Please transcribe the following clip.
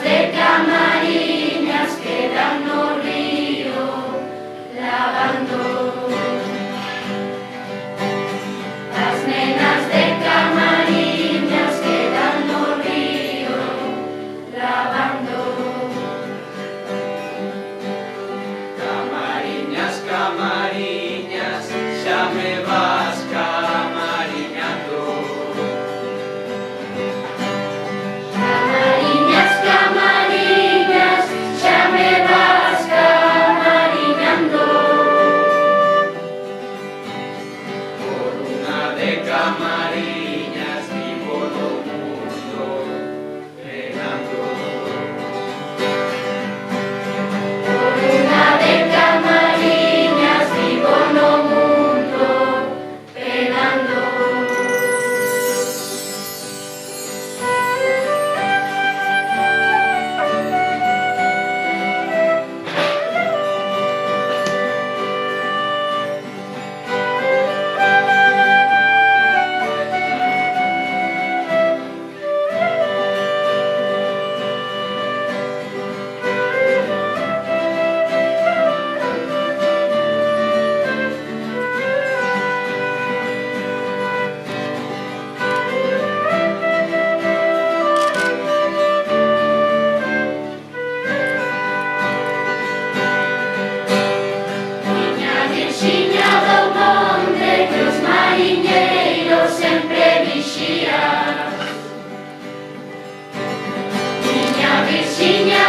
de Camariñas quedan no río lavando. Las nenas de Camariñas quedan no río lavando. Camariñas, Camariñas, xa me vas camariñando. Camariñas, Camariñas, xa me vas camariñando. Por unha de Camariñas vivo no mundo penando. Por unha de Camariñas vivo no mundo penando. Miña Virxiña do monte que os mariñeiros sempre vixían. Miña Virxiña